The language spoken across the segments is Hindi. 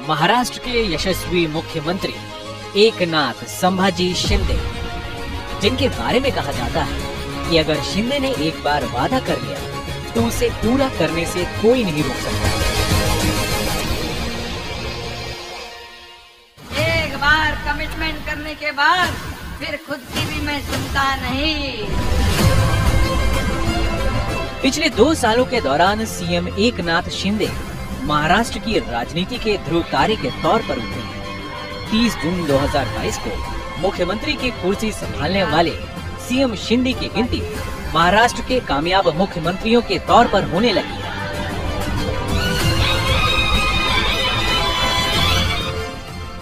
महाराष्ट्र के यशस्वी मुख्यमंत्री एकनाथ संभाजी शिंदे, जिनके बारे में कहा जाता है कि अगर शिंदे ने एक बार वादा कर लिया तो उसे पूरा करने से कोई नहीं रोक सकता। एक बार कमिटमेंट करने के बाद फिर खुद की भी मैं सुनता नहीं। पिछले 2 सालों के दौरान सीएम एकनाथ शिंदे महाराष्ट्र की राजनीति के ध्रुव तारे के तौर पर उभरे हैं। 30 जून 2022 को मुख्यमंत्री की कुर्सी संभालने वाले सीएम शिंदे की गिनती महाराष्ट्र के कामयाब मुख्यमंत्रियों के तौर पर होने लगी है।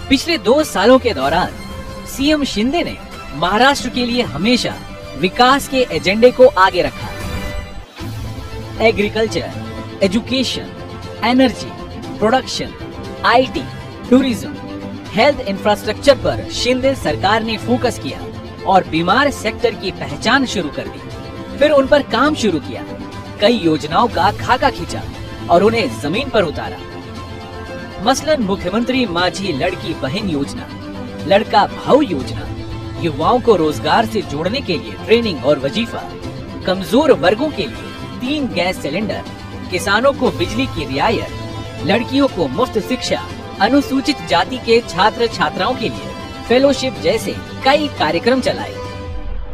पिछले 2 सालों के दौरान सीएम शिंदे ने महाराष्ट्र के लिए हमेशा विकास के एजेंडे को आगे रखा। Agriculture, education, energy, production, IT, tourism, health infrastructure पर शिंदे सरकार ने फोकस किया और बीमार सेक्टर की पहचान शुरू कर दी। फिर उन पर काम शुरू किया, कई योजनाओं का खाका खींचा और उन्हें जमीन पर उतारा। मसलन मुख्यमंत्री माझी लड़की बहन योजना, लड़का भाऊ योजना, युवाओं को रोजगार से जोड़ने के लिए ट्रेनिंग और वजीफा, कमजोर वर्गों के लिए 3 गैस सिलेंडर, किसानों को बिजली की रियायत, लड़कियों को मुफ्त शिक्षा, अनुसूचित जाति के छात्र छात्राओं के लिए फेलोशिप जैसे कई कार्यक्रम चलाए।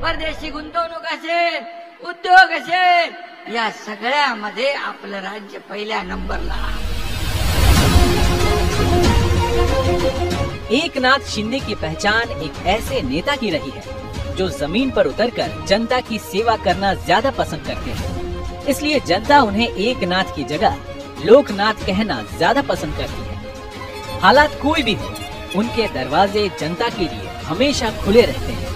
परदेशी गुंतवणुकाचे, उद्योगाचे या सगळ्यामध्ये आपलं राज्य पहिल्या नंबरला। एकनाथ शिंदे की पहचान एक ऐसे नेता की रही है जो जमीन पर उतरकर जनता की सेवा करना ज्यादा पसंद करते हैं। इसलिए जनता उन्हें एकनाथ की जगह लोकनाथ कहना ज्यादा पसंद करती है। हालात कोई भी हो, उनके दरवाजे जनता के लिए हमेशा खुले रहते हैं।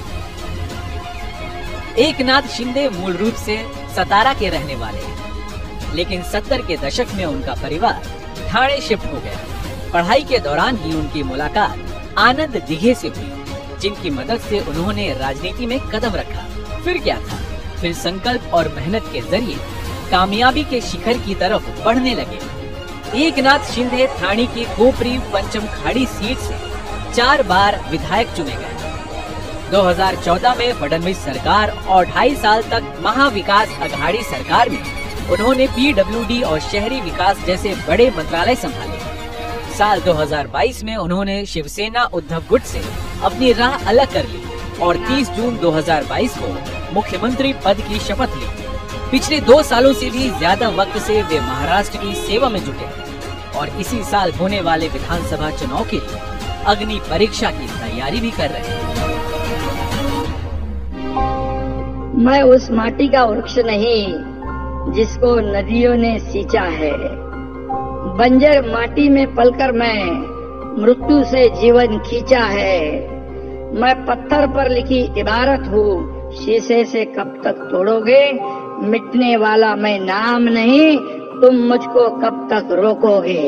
एकनाथ शिंदे मूल रूप से सतारा के रहने वाले हैं, लेकिन 70 के दशक में उनका परिवार ठाणे शिफ्ट हो गया। पढ़ाई के दौरान ही उनकी मुलाकात आनंद दिघे से हुई, जिनकी मदद से उन्होंने राजनीति में कदम रखा। फिर क्या था, फिर संकल्प और मेहनत के जरिए कामयाबी के शिखर की तरफ बढ़ने लगे। एकनाथ शिंदे ठाणे की खोपरी पंचम खाड़ी सीट से 4 बार विधायक चुने गए। 2014 में फडणवीस सरकार और 2.5 साल तक महाविकास अघाड़ी सरकार में उन्होंने पीडब्ल्यूडी और शहरी विकास जैसे बड़े मंत्रालय संभाले। साल 2022 में उन्होंने शिवसेना उद्धव गुट से अपनी राह अलग कर ली और 30 जून 2022 को मुख्यमंत्री पद की शपथ ली। पिछले 2 सालों से भी ज्यादा वक्त से वे महाराष्ट्र की सेवा में जुटे हैं और इसी साल होने वाले विधानसभा चुनाव के लिए अग्नि परीक्षा की तैयारी भी कर रहे हैं। मैं उस माटी का वृक्ष नहीं जिसको नदियों ने सींचा है। बंजर माटी में पलकर मैं मृत्यु से जीवन खींचा है। मैं पत्थर पर लिखी इबारत हूँ, शीशे से कब तक तोड़ोगे। मिटने वाला मैं नाम नहीं, तुम मुझको कब तक रोकोगे।